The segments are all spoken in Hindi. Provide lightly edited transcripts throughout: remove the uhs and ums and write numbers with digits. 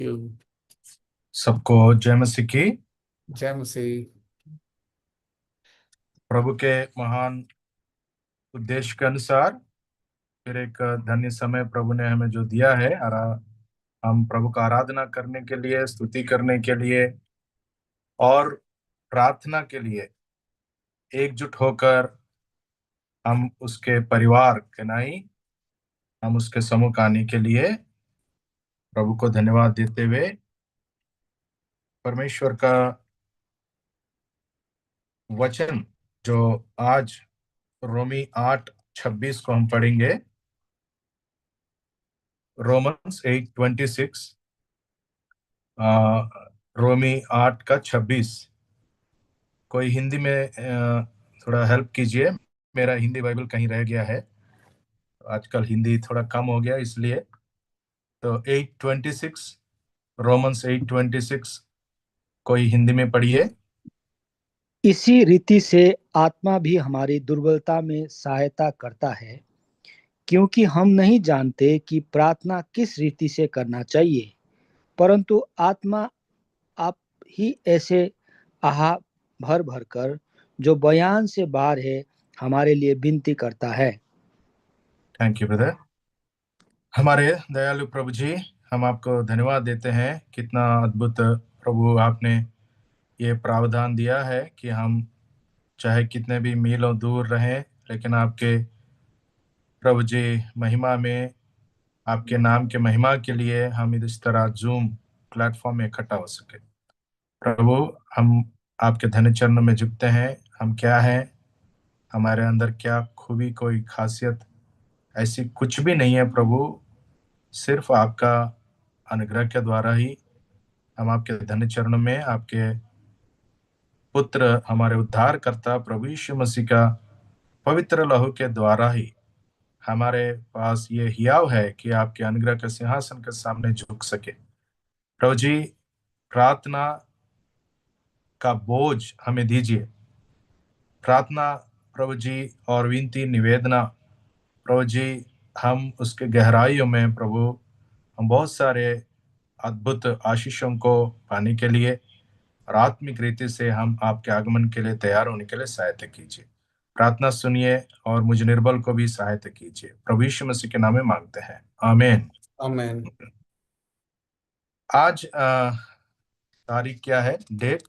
यू। सबको जय मसीह की। जय मसीह। प्रभु के महान उद्देश्य के अनुसार फिर एक धन्य समय प्रभु ने हमें जो दिया है, हम प्रभु का आराधना करने के लिए, स्तुति करने के लिए और प्रार्थना के लिए एकजुट होकर हम उसके परिवार के नहीं, हम उसके सम्मुख आने के लिए प्रभु को धन्यवाद देते हुए परमेश्वर का वचन जो आज रोमी 8:26 को हम पढ़ेंगे। रोमन्स 8:26, रोमी 8 का 26। कोई हिंदी में थोड़ा हेल्प कीजिए। मेरा हिंदी बाइबल कहीं रह गया है, आजकल हिंदी थोड़ा कम हो गया इसलिए। तो 8:26, रोमन्स 8:26 कोई हिंदी में पढ़िए। इसी रीति से आत्मा भी हमारी दुर्बलता में सहायता करता है, क्योंकि हम नहीं जानते कि प्रार्थना किस रीति से करना चाहिए, परंतु आत्मा आप ही ऐसे आहा भर भर कर जो बयान से बाहर है हमारे लिए विनती करता है। Thank you brother. हमारे दयालु प्रभु जी, हम आपको धन्यवाद देते हैं। कितना अद्भुत प्रभु आपने ये प्रावधान दिया है कि हम चाहे कितने भी मीलों दूर रहें, लेकिन आपके प्रभु जी महिमा में, आपके नाम के महिमा के लिए हम इस तरह जूम प्लेटफॉर्म में इकट्ठा हो सके। प्रभु, हम आपके धन्य चरणों में झुकते हैं। हम क्या हैं, हमारे अंदर क्या खूबी, कोई खासियत ऐसी कुछ भी नहीं है प्रभु। सिर्फ आपका अनुग्रह के द्वारा ही हम आपके धन्य चरणों में, आपके पुत्र हमारे उद्धारकर्ता प्रभु यीशु मसीह का पवित्र लहू के द्वारा ही हमारे पास ये हियाव है कि आपके अनुग्रह के सिंहासन के सामने झुक सके। प्रभु जी, प्रार्थना का बोझ हमें दीजिए। प्रार्थना प्रभु जी और विनती निवेदना प्रभु जी, हम उसके गहराइयों में प्रभु, हम बहुत सारे अद्भुत आशीषों को पाने के लिए और आत्मिक रीति से हम आपके आगमन के लिए तैयार होने के लिए सहायता कीजिए। प्रार्थना सुनिए और मुझ निर्बल को भी सहायता कीजिए। प्रभु यीशु मसीह के नाम में मांगते हैं, आमीन। आमेन। आज तारीख क्या है, डेट?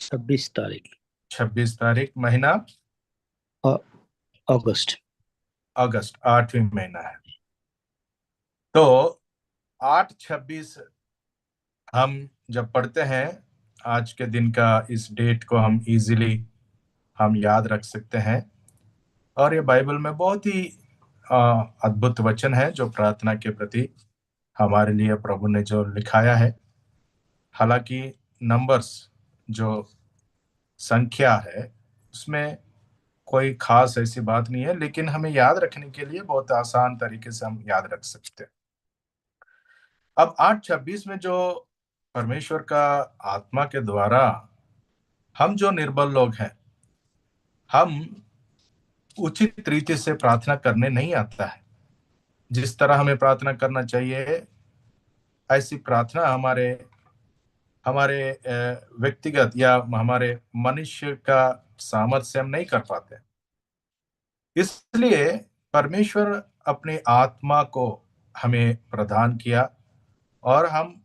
26 तारीख 26 तारीख, महीना अगस्त। अगस्त, 8वीं महीना है। तो 8:26 हम जब पढ़ते हैं, आज के दिन का इस डेट को हम इजीली हम याद रख सकते हैं। और ये बाइबल में बहुत ही अद्भुत वचन है जो प्रार्थना के प्रति हमारे लिए प्रभु ने जो लिखाया है। हालांकि नंबर्स जो संख्या है उसमें कोई खास ऐसी बात नहीं है, लेकिन हमें याद रखने के लिए बहुत आसान तरीके से हम याद रख सकते हैं। अब 8:26 में जो परमेश्वर का आत्मा के द्वारा हम जो निर्बल लोग हैं, हम उचित रीति से प्रार्थना करने नहीं आता है। जिस तरह हमें प्रार्थना करना चाहिए, ऐसी प्रार्थना हमारे हमारे व्यक्तिगत या हमारे मनुष्य का सामर्थ्य से हम नहीं कर पाते। इसलिए परमेश्वर अपनी आत्मा को हमें प्रदान किया और हम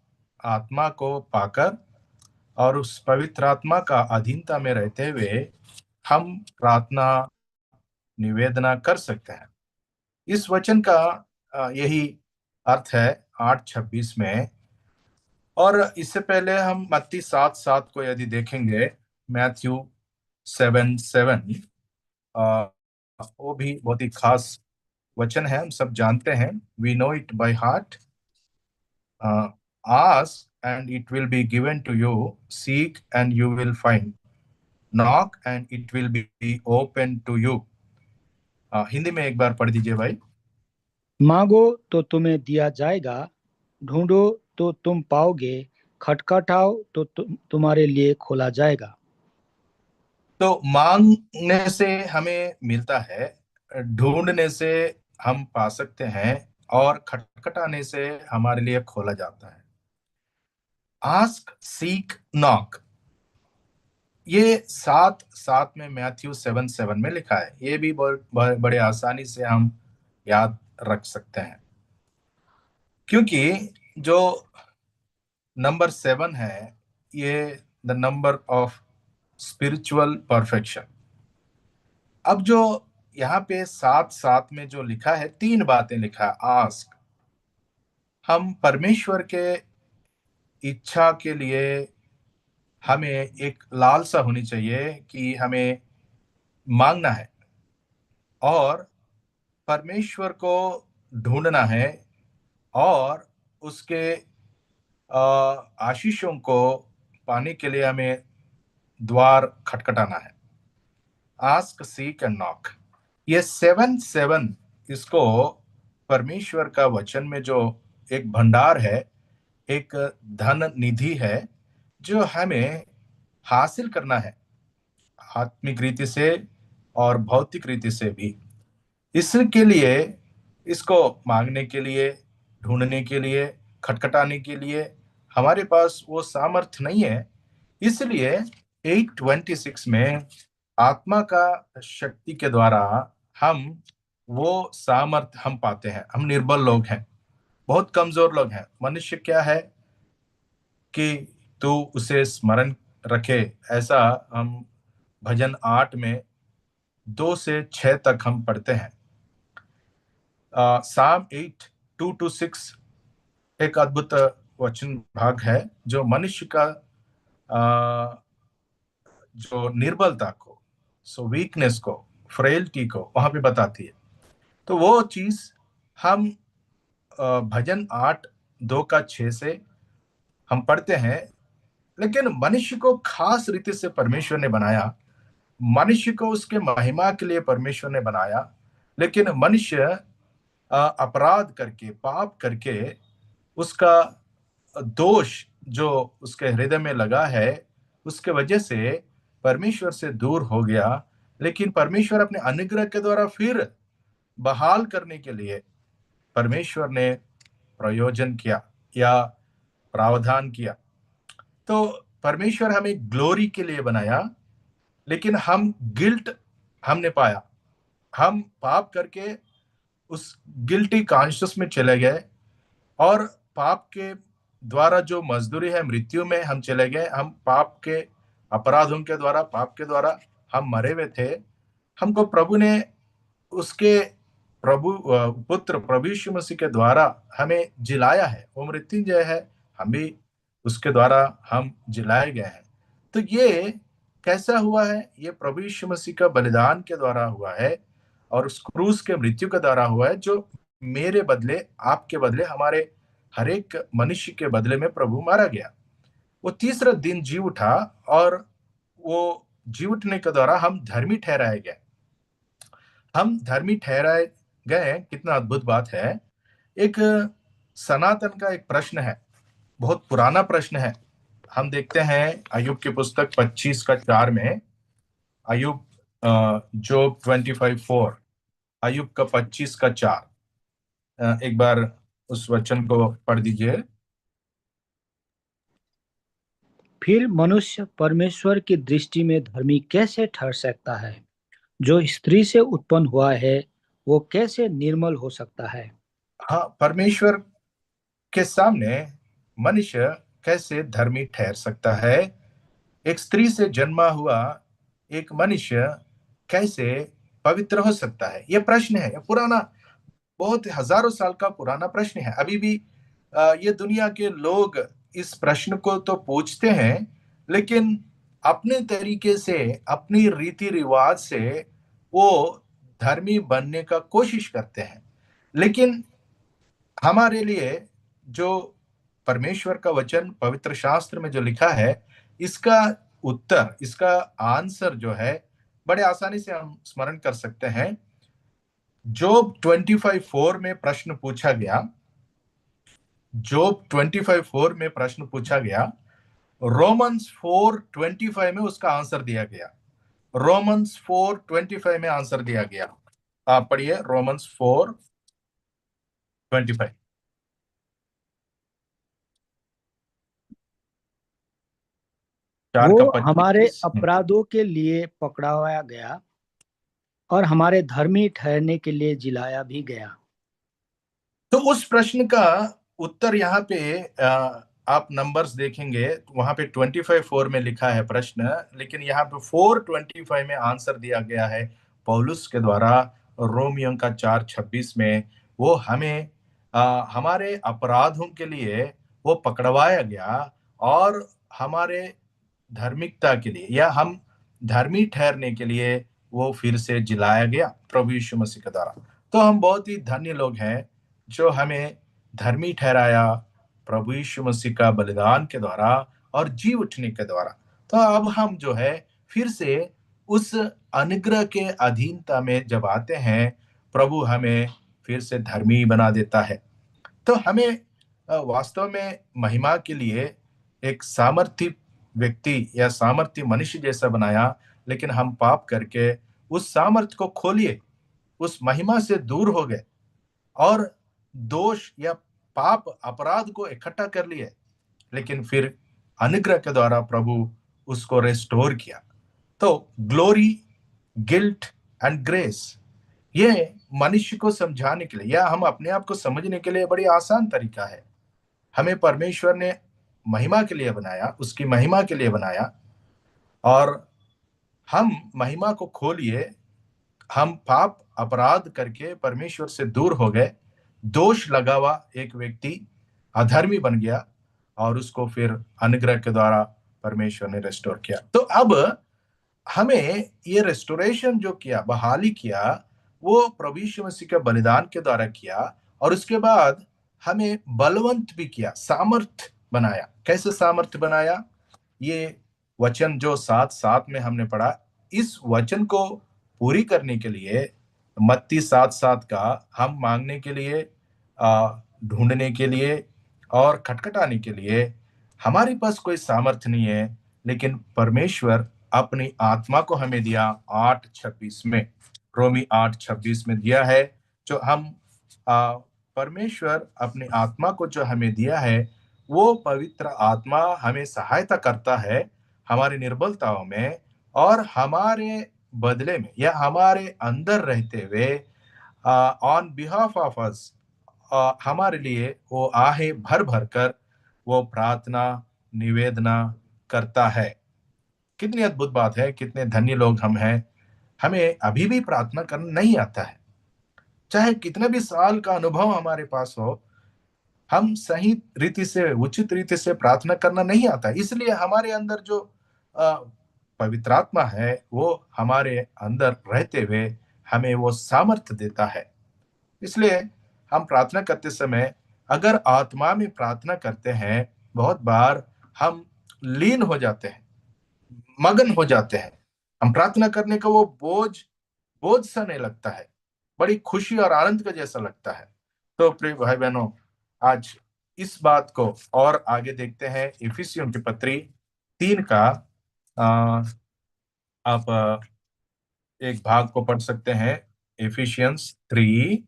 आत्मा को पाकर और उस पवित्र आत्मा का अधीनता में रहते हुए हम प्रार्थना निवेदना कर सकते हैं। इस वचन का यही अर्थ है 8:26 में। और इससे पहले हम मत्ती 7:7 को यदि देखेंगे, मैथ्यू 7:7, वो भी बहुत ही खास वचन है, हम सब जानते हैं। We know it by heart. Ask and it will be given to you, seek and you will find, knock and it will be open to you. Hindi में एक बार पढ़ दीजिए भाई। मांगो तो तुम्हें दिया जाएगा, ढूंढो तो तुम पाओगे, खटखटाओ तो तुम्हारे लिए खोला जाएगा। तो मांगने से हमें मिलता है, ढूंढने से हम पा सकते हैं, और खटखटाने से हमारे लिए खोला जाता है। आस्क, सीक, नॉक, ये 7:7 में, मैथ्यू 7:7 में लिखा है। ये भी बड़े आसानी से हम याद रख सकते हैं, क्योंकि जो नंबर 7 है, ये the number of spiritual perfection. अब जो यहाँ पे 7:7 में जो लिखा है, 3 बातें लिखा है। आस्क, हम परमेश्वर के इच्छा के लिए हमें एक लालसा होनी चाहिए कि हमें मांगना है और परमेश्वर को ढूंढना है और उसके आशीषों को पाने के लिए हमें द्वार खटखटाना है। आस्क, सीक एंड नॉक, ये 7:7 इसको परमेश्वर का वचन में जो एक भंडार है, एक धन निधि है जो हमें हासिल करना है, आत्मिक रीति से और भौतिक रीति से भी। इसके लिए, इसको मांगने के लिए, ढूंढने के लिए, खटखटाने के लिए हमारे पास वो सामर्थ्य नहीं है। इसलिए 8:26 में आत्मा का शक्ति के द्वारा हम वो सामर्थ्य हम पाते हैं। हम निर्बल लोग हैं, बहुत कमजोर लोग हैं। मनुष्य क्या है कि तू उसे स्मरण रखे, ऐसा हम भजन 8 में 2 से 6 तक हम पढ़ते हैं। साम 8:2-6 एक अद्भुत वचन भाग है जो मनुष्य का जो निर्बलता को, वीकनेस को, फ्रेलिटी को वहां पे बताती है। तो वो चीज हम भजन 8:2-6 से हम पढ़ते हैं। लेकिन मनुष्य को खास रीति से परमेश्वर ने बनाया, मनुष्य को उसके महिमा के लिए परमेश्वर ने बनाया। लेकिन मनुष्य अपराध करके, पाप करके, उसका दोष जो उसके हृदय में लगा है, उसके वजह से परमेश्वर से दूर हो गया। लेकिन परमेश्वर अपने अनुग्रह के द्वारा फिर बहाल करने के लिए परमेश्वर ने प्रयोजन किया या प्रावधान किया। तो परमेश्वर हमें ग्लोरी के लिए बनाया, लेकिन हम गिल्ट हमने पाया। हम पाप करके उस गिल्टी कॉन्शियस में चले गए और पाप के द्वारा जो मजदूरी है मृत्यु में हम चले गए। हम पाप के अपराधों के द्वारा, पाप के द्वारा हम मरे हुए थे। हमको प्रभु ने उसके पुत्र प्रभु यीशु मसीह के द्वारा हमें जिलाया है। वो मृत्युंजय है, हम भी उसके द्वारा हम जिलाए गए हैं। तो ये कैसा हुआ है? ये प्रभु यीशु मसीह का बलिदान के द्वारा हुआ है और उस क्रूस के मृत्यु के द्वारा हुआ है, जो मेरे बदले, आपके बदले, हमारे हर एक मनुष्य के बदले में प्रभु मारा गया। वो तीसरा दिन जी उठा और वो जी उठने के द्वारा हम धर्मी ठहराए गए। हम धर्मी ठहराए गए, कितना अद्भुत बात है। एक सनातन का एक प्रश्न है, बहुत पुराना प्रश्न है। हम देखते हैं अय्यूब की पुस्तक 25:4 में, अय्यूब जोब 25:4, अय्यूब का 25:4। एक बार उस वचन को पढ़ दीजिए। फिर मनुष्य परमेश्वर की दृष्टि में धर्मी कैसे ठहर सकता है? जो स्त्री से उत्पन्न हुआ है वो कैसे निर्मल हो सकता है? हाँ, परमेश्वर के सामने मनुष्य कैसे धर्मी ठहर सकता है? एक स्त्री से जन्मा हुआ एक मनुष्य कैसे पवित्र हो सकता है? ये प्रश्न है, ये पुराना, बहुत हजारों साल का पुराना प्रश्न है। अभी भी ये दुनिया के लोग इस प्रश्न को तो पूछते हैं, लेकिन अपने तरीके से, अपनी रीति रिवाज से वो धर्मी बनने का कोशिश करते हैं। लेकिन हमारे लिए जो परमेश्वर का वचन पवित्र शास्त्र में जो लिखा है, इसका उत्तर, इसका आंसर जो है, बड़े आसानी से हम स्मरण कर सकते हैं। जोब 25:4 में प्रश्न पूछा गया, जोब 25:4 में प्रश्न पूछा गया, रोमन्स 4:25 में उसका आंसर दिया गया। रोमन्स 4:25 में आंसर दिया गया। आप पढ़िए रोमन्स 4। 25। चार का वो हमारे 25। अपराधों के लिए पकड़ाया गया और हमारे धर्मी ठहरने के लिए जिलाया भी गया। तो उस प्रश्न का उत्तर यहाँ पे आप नंबर्स देखेंगे, वहां पे 25:4 में लिखा है प्रश्न, लेकिन यहाँ पे 4:25 में आंसर दिया गया है पौलुस के द्वारा रोमियो का 4:26 में। वो हमें हमारे अपराधों के लिए वो पकड़वाया गया और हमारे धार्मिकता के लिए या हम धर्मी ठहरने के लिए वो फिर से जिलाया गया प्रभु यीशु मसीह के द्वारा। तो हम बहुत ही धन्य लोग हैं जो हमें धर्मी ठहराया प्रभु यीशु मसीह का बलिदान के द्वारा और जी उठने के द्वारा। तो अब हम जो है फिर से उस अनुग्रह के अधीनता में जब आते हैं, प्रभु हमें फिर से धर्मी बना देता है। तो हमें वास्तव में महिमा के लिए एक सामर्थी व्यक्ति या सामर्थी मनुष्य जैसा बनाया, लेकिन हम पाप करके उस सामर्थ को खोलिए, उस महिमा से दूर हो गए और दोष या पाप अपराध को इकट्ठा कर लिए। लेकिन फिर अनुग्रह के द्वारा प्रभु उसको रेस्टोर किया। तो ग्लोरी, गिल्ट एंड ग्रेस, ये मनुष्य को समझाने के लिए या हम अपने आप को समझने के लिए बड़ी आसान तरीका है। हमें परमेश्वर ने महिमा के लिए बनाया, उसकी महिमा के लिए बनाया, और हम महिमा को खोलिए। हम पाप अपराध करके परमेश्वर से दूर हो गए, दोष लगा हुआ एक व्यक्ति अधर्मी बन गया और उसको फिर अनुग्रह के द्वारा परमेश्वर ने रेस्टोर किया। तो अब हमें ये रेस्टोरेशन जो किया, बहाली किया, वो प्रभु यीशु मसीह के बलिदान के द्वारा किया और उसके बाद हमें बलवंत भी किया, सामर्थ बनाया। कैसे सामर्थ बनाया? ये वचन जो 7:7 में हमने पढ़ा, इस वचन को पूरी करने के लिए मत्ती 7:7 का हम मांगने के लिए, ढूंढने के लिए और खटखटाने के लिए हमारे पास कोई सामर्थ्य नहीं है, लेकिन परमेश्वर अपनी आत्मा को हमें दिया 8:26 में, रोमी 8:26 में दिया है। जो हम परमेश्वर अपनी आत्मा को जो हमें दिया है, वो पवित्र आत्मा हमें सहायता करता है हमारी निर्बलताओं में, और हमारे बदले में या हमारे अंदर रहते हुए ऑन बिहाफ ऑफ अस हमारे लिए वो आहे भर भर कर वो प्रार्थना निवेदना करता है। कितनी अद्भुत बात है, कितने धन्य लोग हम हैं। हमें अभी भी प्रार्थना करना नहीं आता है, चाहे कितने भी साल का अनुभव हमारे पास हो, हम सही रीति से, उचित रीति से प्रार्थना करना नहीं आता। इसलिए हमारे अंदर जो पवित्र आत्मा है, वो हमारे अंदर रहते हुए हमें वो सामर्थ्य देता है। इसलिए हम प्रार्थना करते समय अगर आत्मा में प्रार्थना करते हैं, बहुत बार हम लीन हो जाते हैं, मगन हो जाते हैं। हम प्रार्थना करने का वो बोझ बोझ सा नहीं लगता है, बड़ी खुशी और आनंद का जैसा लगता है। तो प्रिय भाई बहनों, आज इस बात को और आगे देखते हैं। इफिसियों की पत्री 3 का आप एक भाग को पढ़ सकते हैं। इफिशियंस 3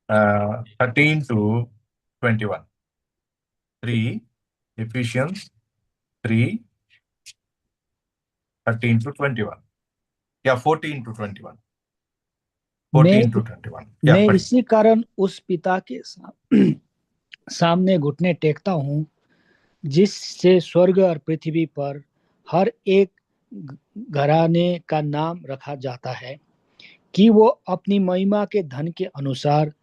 13-21। 3 इफिशियंस 3 13-21 या 14-21। मैं 14-21 या मैं पढ़िए। इसी कारण उस पिता के सामने घुटने टेकता हूँ जिससे स्वर्ग और पृथ्वी पर हर एक घराने का नाम रखा जाता है, कि वो अपनी महिमा के धन के अनुसार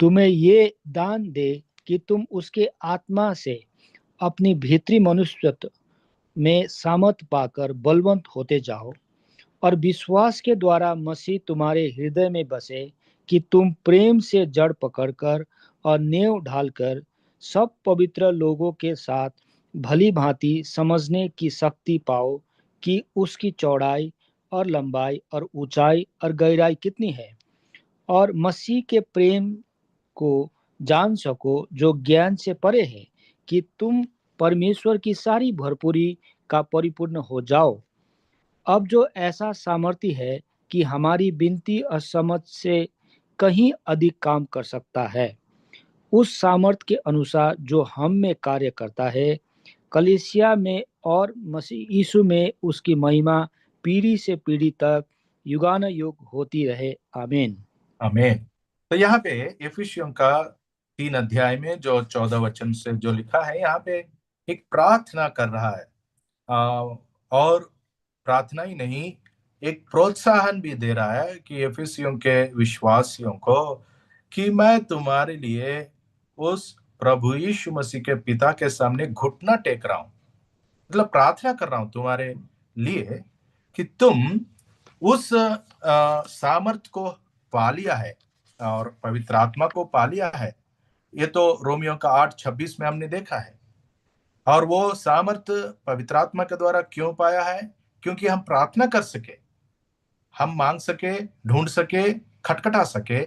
तुम्हें ये दान दे कि तुम उसके आत्मा से अपनी भीतरी मनुष्यत्व में सामर्थ पाकर बलवंत होते जाओ, और विश्वास के द्वारा मसीह तुम्हारे हृदय में बसे, कि तुम प्रेम से जड़ पकड़कर और नेव ढालकर सब पवित्र लोगों के साथ भली भांति समझने की शक्ति पाओ कि उसकी चौड़ाई और लंबाई और ऊंचाई और गहराई कितनी है, और मसीह के प्रेम को जान सको जो ज्ञान से परे है, कि तुम परमेश्वर की सारी भरपूरी का परिपूर्ण हो जाओ। अब जो ऐसा सामर्थ्य है कि हमारी विनती और समझ से कहीं अधिक काम कर सकता है, उस सामर्थ के अनुसार जो हम में कार्य करता है, कलीसिया में और मसीह यीशु में उसकी महिमा पीढ़ी से पीढ़ी तक युगानुयुग होती रहे। आमीन। आमीन। तो यहाँ पे इफिसियों का 3 अध्याय में जो 14 वचन से जो लिखा है, यहाँ पे एक प्रार्थना कर रहा है। और प्रार्थना ही नहीं, एक प्रोत्साहन भी दे रहा है कि इफिसियों के विश्वासियों को कि मैं तुम्हारे लिए उस प्रभु यीशु मसीह के पिता के सामने घुटना टेक रहा हूं, मतलब प्रार्थना कर रहा हूं तुम्हारे लिए कि तुम उस सामर्थ को पा लिया है और पवित्र आत्मा को पा लिया है। ये तो रोमियो का 8:26 में हमने देखा है। और वो सामर्थ पवित्र आत्मा के द्वारा क्यों पाया है? क्योंकि हम प्रार्थना कर सके, हम मांग सके, ढूंढ सके, खटखटा सके,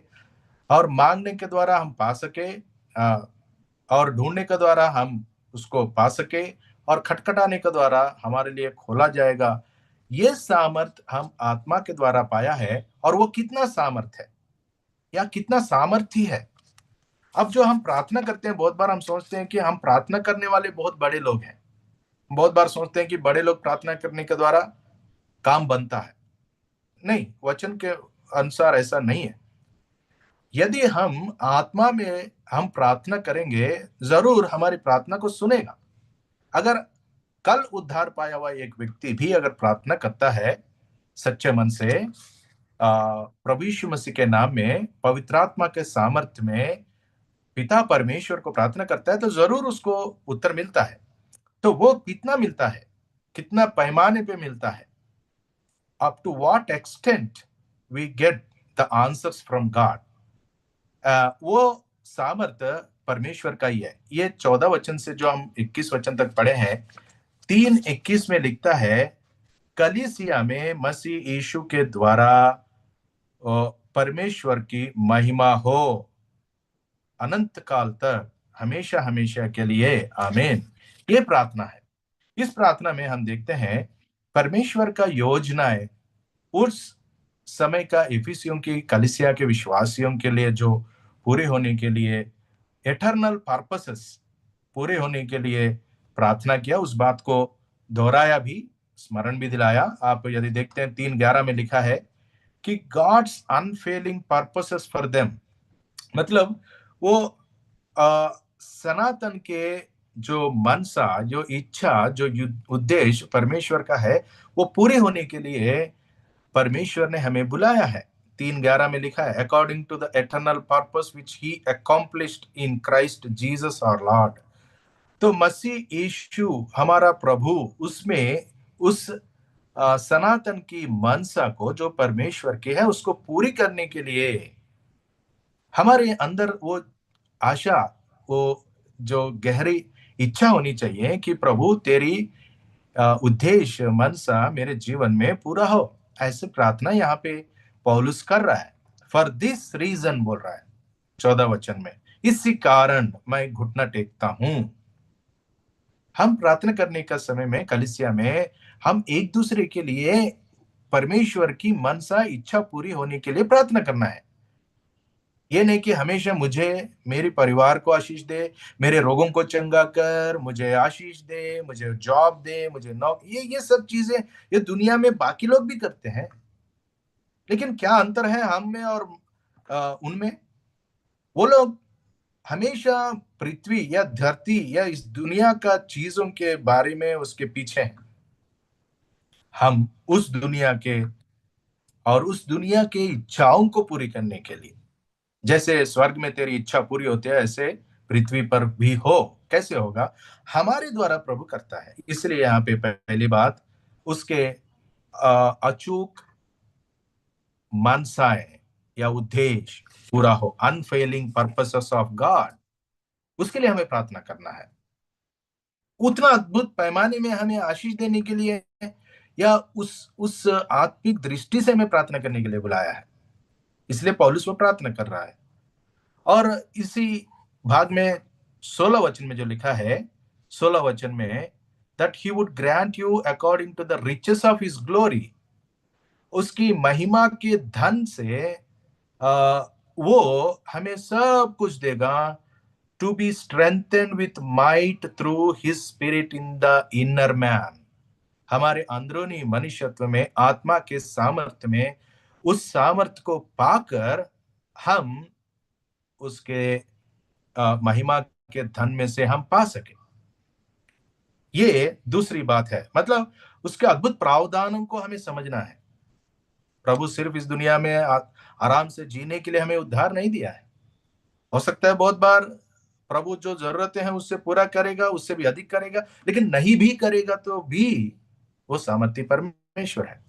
और मांगने के द्वारा हम पा सके, और ढूंढने के द्वारा हम उसको पा सके, और खटखटाने के द्वारा हमारे लिए खोला जाएगा। ये सामर्थ हम आत्मा के द्वारा पाया है। और वो कितना सामर्थ है या कितना सामर्थी है। अब जो हम प्रार्थना करते हैं, बहुत बार हम सोचते हैं कि हम प्रार्थना करने वाले बहुत बड़े लोग हैं। बहुत बार सोचते हैं कि बड़े लोग प्रार्थना करने के द्वारा काम बनता है। नहीं, वचन के अनुसार ऐसा नहीं है। यदि हम आत्मा में हम प्रार्थना करेंगे, जरूर हमारी प्रार्थना को सुनेगा। अगर कल उद्धार पाया हुआ एक व्यक्ति भी अगर प्रार्थना करता है सच्चे मन से, प्रभु यीशु मसीह के नाम में, पवित्र आत्मा के सामर्थ्य में पिता परमेश्वर को प्रार्थना करता है, तो जरूर उसको उत्तर मिलता है। तो वो कितना मिलता है, कितना पैमाने पे मिलता है, up to what extent we get the answers from God, वो सामर्थ्य परमेश्वर का ही है। ये 14 वचन से जो हम 21 वचन तक पढ़े हैं, 3:21 में लिखता है, कलीसिया में मसीह यीशु के द्वारा परमेश्वर की महिमा हो अनंत काल तक, हमेशा हमेशा के लिए। आमीन। ये प्रार्थना है। इस प्रार्थना में हम देखते हैं परमेश्वर का योजनाएं उस समय का इफिसियों की कलीसिया के विश्वासियों के लिए जो पूरे होने के लिए, एटर्नल पर्पसेस पूरे होने के लिए प्रार्थना किया, उस बात को दोहराया भी, स्मरण भी दिलाया। आप यदि देखते हैं 3:11 में लिखा है कि God's unfailing purposes for them, मतलब वो सनातन के जो मनसा, जो इच्छा, जो उद्देश्य परमेश्वर का है, वो पूरे होने के लिए परमेश्वर ने हमें बुलाया है। 3:11 में लिखा है, according to the eternal purpose which he accomplished in Christ Jesus our Lord. तो मसीह यीशु हमारा प्रभु, उसमें उस सनातन की मनसा को जो परमेश्वर की है, उसको पूरी करने के लिए हमारे अंदर वो आशा, वो जो गहरी इच्छा होनी चाहिए कि प्रभु तेरी उद्देश्य, मनसा मेरे जीवन में पूरा हो। ऐसे प्रार्थना यहाँ पे पौलुस कर रहा है। फॉर दिस रीजन बोल रहा है 14 वचन में, इसी कारण मैं घुटना टेकता हूं। हम प्रार्थना करने का समय में कलीसिया में हम एक दूसरे के लिए परमेश्वर की मनसा, इच्छा पूरी होने के लिए प्रार्थना करना है। ये नहीं कि हमेशा मुझे, मेरे परिवार को आशीष दे, मेरे रोगों को चंगा कर, मुझे आशीष दे, मुझे जॉब दे, मुझे ये सब चीजें ये दुनिया में बाकी लोग भी करते हैं। लेकिन क्या अंतर है हम में और उनमें? वो लोग हमेशा पृथ्वी या धरती या इस दुनिया का चीजों के बारे में उसके पीछे हैं। हम उस दुनिया के और उस दुनिया के इच्छाओं को पूरी करने के लिए, जैसे स्वर्ग में तेरी इच्छा पूरी होती है, ऐसे पृथ्वी पर भी हो। कैसे होगा? हमारे द्वारा प्रभु करता है। इसलिए यहाँ पे पहली बात, उसके अचूक मनसाएं या उद्देश्य पूरा हो, अनफेलिंग पर्पसेस ऑफ गॉड, उसके लिए हमें प्रार्थना करना है। उतना अद्भुत पैमाने में हमें आशीष देने के लिए या उस आत्मिक दृष्टि से हमें प्रार्थना करने के लिए बुलाया है। इसलिए पौलुस वो प्रार्थना कर रहा है। और इसी भाग में 16 वचन में जो लिखा है, 16 वचन में, that he would grant you according to the riches of his glory, उसकी महिमा के धन से वो हमें सब कुछ देगा to be strengthened with might through his spirit in the inner man। हमारे अंदरूनी मनुष्यत्व में आत्मा के सामर्थ्य में, उस सामर्थ्य को पाकर हम उसके महिमा के धन में से हम पा सके। ये दूसरी बात है, मतलब उसके अद्भुत प्रावधानों को हमें समझना है। प्रभु सिर्फ इस दुनिया में आराम से जीने के लिए हमें उद्धार नहीं दिया है। हो सकता है बहुत बार प्रभु जो जरूरतें हैं उससे पूरा करेगा, उससे भी अधिक करेगा, लेकिन नहीं भी करेगा तो भी वो सामर्थ्य परमेश्वर है।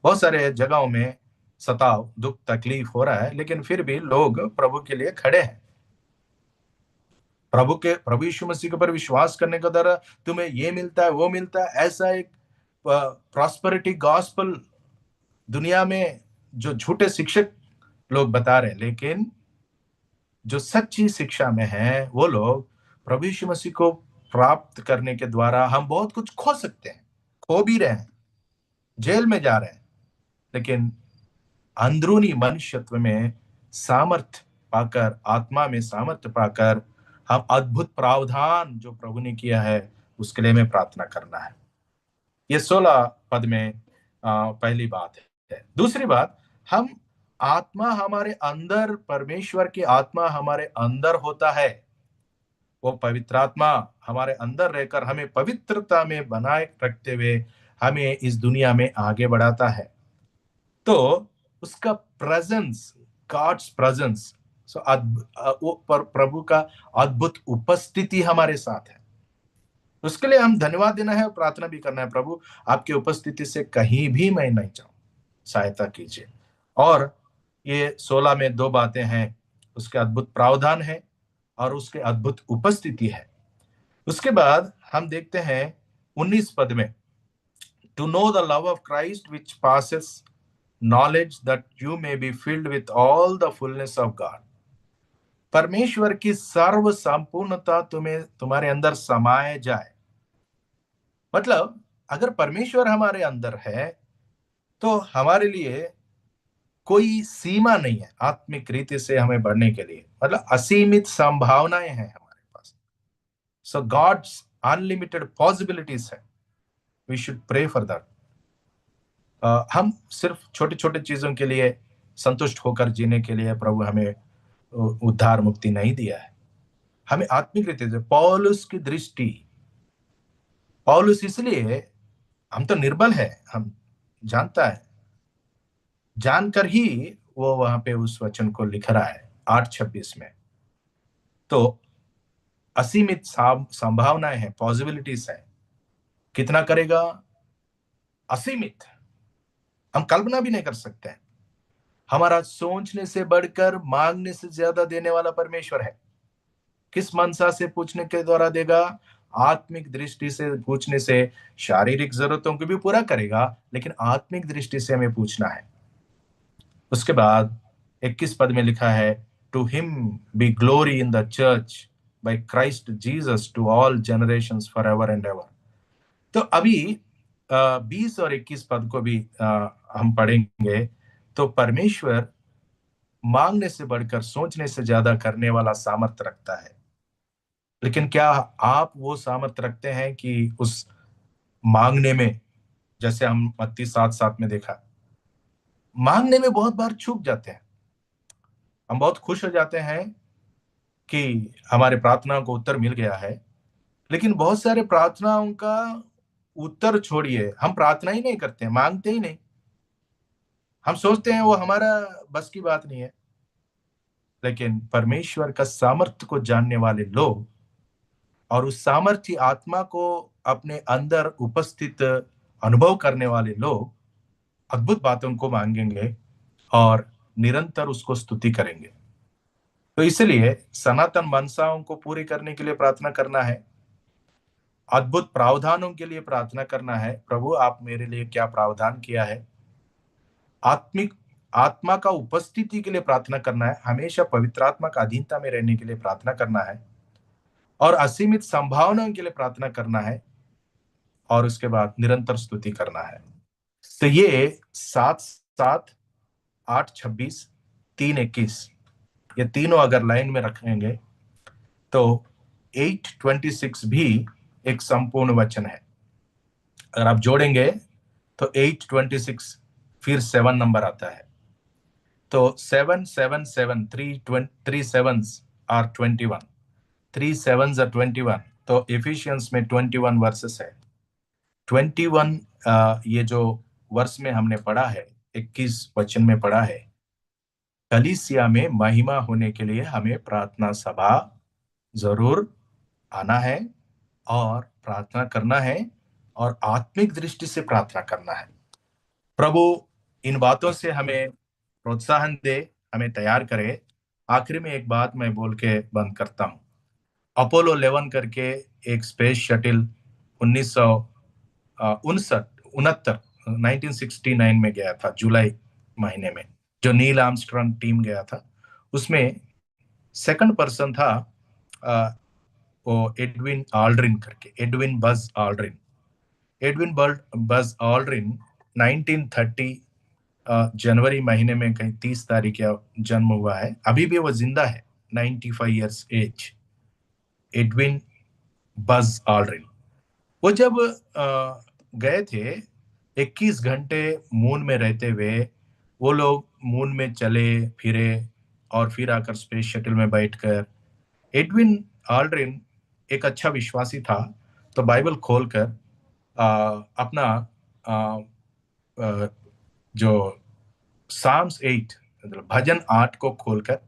बहुत सारे जगहों में सताव, दुख, तकलीफ हो रहा है, लेकिन फिर भी लोग प्रभु के लिए खड़े हैं। प्रभु यीशु मसीह के ऊपर विश्वास करने के द्वारा तुम्हें ये मिलता है, वो मिलता है, ऐसा एक प्रॉस्पेरिटी गॉस्पेल दुनिया में जो झूठे शिक्षक लोग बता रहे हैं, लेकिन जो सच्ची शिक्षा में है वो लोग प्रभु यीशु मसीह को प्राप्त करने के द्वारा हम बहुत कुछ खो सकते हैं, खो भी रहे हैं, जेल में जा रहे हैं, लेकिन अंदरूनी मनुष्यत्व में सामर्थ पाकर, आत्मा में सामर्थ पाकर हम अद्भुत प्रावधान जो प्रभु ने किया है उसके लिए हमें प्रार्थना करना है। ये 16 पद में पहली बात है। दूसरी बात, हम आत्मा हमारे अंदर, परमेश्वर की आत्मा हमारे अंदर होता है, वो पवित्र आत्मा हमारे अंदर रहकर हमें पवित्रता में बनाए रखते हुए हमें इस दुनिया में आगे बढ़ाता है। तो उसका प्रेजेंस, गॉड्स प्रेजेंस, प्रभु का अद्भुत उपस्थिति हमारे साथ है। उसके लिए हम धन्यवाद देना है और प्रार्थना भी करना है, प्रभु आपकी उपस्थिति से कहीं भी मैं नहीं जाऊं, सहायता कीजिए। और ये 16 में 2 बातें हैं, उसके अद्भुत प्रावधान है और उसके अद्भुत उपस्थिति है। उसके बाद हम देखते हैं 19 पद में, to know the love of Christ which passes knowledge that you may be filled with all the fullness of God. परमेश्वर की सर्व संपूर्णता तुम्हारे अंदर समाये जाए। मतलब अगर परमेश्वर हमारे अंदर है तो हमारे लिए कोई सीमा नहीं है आत्मिक रीति से हमें बढ़ने के लिए, मतलब असीमित संभावनाएं हैं हमारे पास। सो गॉड्स अनलिमिटेड पॉसिबिलिटीज है। We should pray for that. हम सिर्फ छोटे छोटे चीजों के लिए संतुष्ट होकर जीने के लिए प्रभु हमें उद्धार मुक्ति नहीं दिया है। हमें आत्मिक रीति से, पौलुस की दृष्टि, पौलुस इसलिए, हम तो निर्बल है, हम जानता है, जानकर ही वो वहां पे उस वचन को लिख रहा है 8:26 में। तो असीमित संभावनाएं हैं, पॉसिबिलिटीज हैं। कितना करेगा? असीमित, हम कल्पना भी नहीं कर सकते हैं। हमारा सोचने से बढ़कर मांगने से ज्यादा देने वाला परमेश्वर है। किस मनसा से पूछने के द्वारा देगा? आत्मिक दृष्टि से पूछने से शारीरिक जरूरतों को भी पूरा करेगा, लेकिन आत्मिक दृष्टि से हमें पूछना है। उसके बाद 21 पद में लिखा है, to him be glory in the church by Christ Jesus to all generations forever and ever. तो अभी 20 और 21 पद को भी हम पढ़ेंगे। तो परमेश्वर मांगने से बढ़कर सोचने से ज्यादा करने वाला सामर्थ्य रखता है, लेकिन क्या आप वो सामर्थ्य रखते हैं कि उस मांगने में, जैसे हम मत्ती 7:7 में देखा, मांगने में बहुत बार चूक जाते हैं। हम बहुत खुश हो जाते हैं कि हमारे प्रार्थनाओं को उत्तर मिल गया है, लेकिन बहुत सारे प्रार्थनाओं का उत्तर छोड़िए, हम प्रार्थना ही नहीं करते हैं, मांगते ही नहीं। हम सोचते हैं वो हमारा बस की बात नहीं है। लेकिन परमेश्वर का सामर्थ्य को जानने वाले लोग और उस सामर्थ्य आत्मा को अपने अंदर उपस्थित अनुभव करने वाले लोग अद्भुत बातों को मांगेंगे और निरंतर उसको स्तुति करेंगे। तो इसलिए सनातन मनसाओं को पूरी करने के लिए प्रार्थना करना है, अद्भुत प्रावधानों के लिए प्रार्थना करना है। प्रभु आप मेरे लिए क्या प्रावधान किया है? आत्मिक आत्मा का उपस्थिति के लिए प्रार्थना करना है, हमेशा पवित्र आत्मा का अधीनता में रहने के लिए प्रार्थना करना है, और असीमित संभावनाओं के लिए प्रार्थना करना है, और उसके बाद निरंतर स्तुति करना है। तो ये 7:7, 8:26, 3:21, ये तीनों अगर लाइन में रखेंगे तो 8:26 भी एक संपूर्ण वचन है। अगर आप जोड़ेंगे तो 8:26 फिर 7 नंबर आता है। तो 7 7 7 3 7s are 21, 3 7s are 21। तो एफिशियंस में 21 वर्सेस है। 21 ये जो वर्ष में हमने पढ़ा है, 21 वचन में पढ़ा है, कलीसिया में महिमा होने के लिए हमें प्रार्थना सभा जरूर आना है और प्रार्थना करना है और आत्मिक दृष्टि से प्रार्थना करना है। प्रभु इन बातों से हमें प्रोत्साहन दे, हमें तैयार करे। आखिरी में एक बात मैं बोल के बंद करता हूं। अपोलो 11 करके एक स्पेस शटल 1969 में गया था, जुलाई महीने में, जो नील आर्मस्ट्रांग टीम गया था। उसमें सेकंड पर्सन था वो एडविन ऑल्ड्रिन करके, Edwin Buzz Aldrin. Edwin Buzz Aldrin 1930 जनवरी महीने में कहीं 30 तारीख या जन्म हुआ है। अभी भी वो जिंदा है, 95 years age, Edwin Buzz Aldrin. वो जब गए थे 21 घंटे मून में रहते हुए, वो लोग मून में चले फिरे और फिर आकर स्पेस शटल में बैठकर, एडविन ऑल्ड्रिन एक अच्छा विश्वासी था। तो बाइबल खोलकर अपना जो साम्स 8 मतलब भजन 8 को खोलकर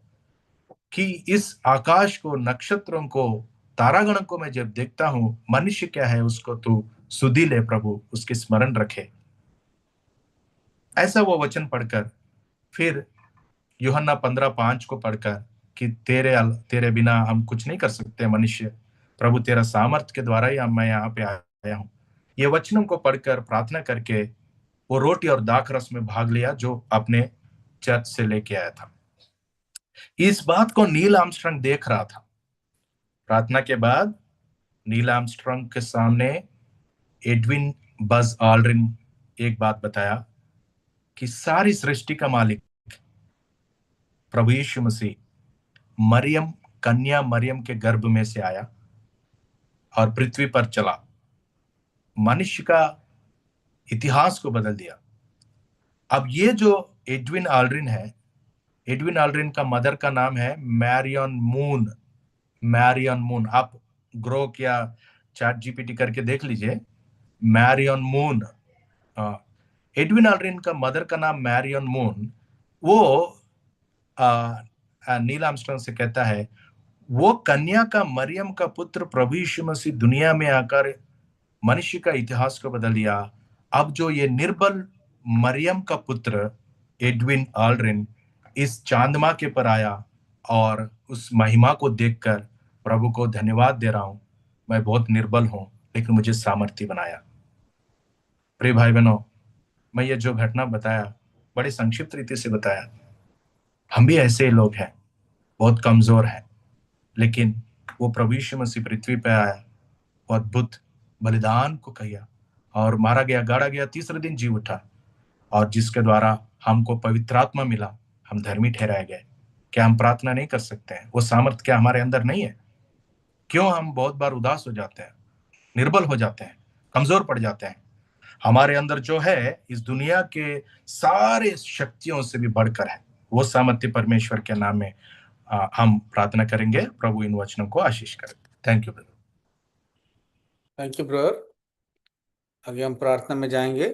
कि इस आकाश को, नक्षत्रों को, तारागण को मैं जब देखता हूं, मनुष्य क्या है उसको तू सुधि ले प्रभु, उसकी स्मरण रखे। ऐसा वो वचन पढ़कर फिर यूहन्ना 15:5 को पढ़कर कि तेरे बिना हम कुछ नहीं कर सकते मनुष्य, प्रभु तेरा सामर्थ के द्वारा ही मैं यहाँ पे आया हूँ। ये वचनों को पढ़कर प्रार्थना करके वो रोटी और दाखरस में भाग लिया जो अपने चर्च से लेके आया था। इस बात को नील आर्मस्ट्रांग देख रहा था। प्रार्थना के बाद नील आर्मस्ट्रांग के सामने एडविन बज ऑल्ड्रिन एक बात बताया कि सारी सृष्टि का मालिक प्रभु यीशु मसीह मरियम, कन्या मरियम के गर्भ में से आया और पृथ्वी पर चला, मनुष्य का इतिहास को बदल दिया। अब ये जो एडविन ऑल्ड्रिन है, एडविन ऑल्ड्रिन का मदर का नाम है मैरियन मून। मैरियन मून, आप ग्रोक या चैट जीपीटी करके देख लीजिए, मैरियन मून। एडविन ऑल्ड्रिन का मदर का नाम मैरियन मून। वो नील आर्मस्ट्रांग से कहता है, वो कन्या का, मरियम का पुत्र प्रभु यीशु मसीह दुनिया में आकर मनुष्य का इतिहास को बदल दिया। अब जो ये निर्बल मरियम का पुत्र एडविन ऑल्ड्रिन इस चांदमा के पर आया और उस महिमा को देखकर प्रभु को धन्यवाद दे रहा हूं। मैं बहुत निर्बल हूं लेकिन मुझे सामर्थ्य बनाया। प्रिय भाई बहनों, मैं ये जो घटना बताया बड़ी संक्षिप्त रीति से बताया। हम भी ऐसे लोग हैं, बहुत कमजोर हैं, लेकिन वो प्रभु यीशु मसीह पृथ्वी पे आया, वो अद्भुत बलिदान को किया और मारा गया, गाड़ा गया, तीसरे दिन जी उठा, और जिसके द्वारा हमको पवित्र आत्मा मिला, हम धर्मी ठहराए गए। क्या हम प्रार्थना नहीं कर सकते हैं? वो सामर्थ क्या हमारे अंदर नहीं है? क्यों हम बहुत बार उदास हो जाते हैं, निर्बल हो जाते हैं, कमजोर पड़ जाते हैं? हमारे अंदर जो है इस दुनिया के सारे शक्तियों से भी बढ़कर है। वो सामर्थ्य परमेश्वर के नाम में हम प्रार्थना करेंगे। प्रभु इन वचनों को आशीष करे। Thank you brother. Thank you brother. आगे हम प्रार्थना में जाएंगे।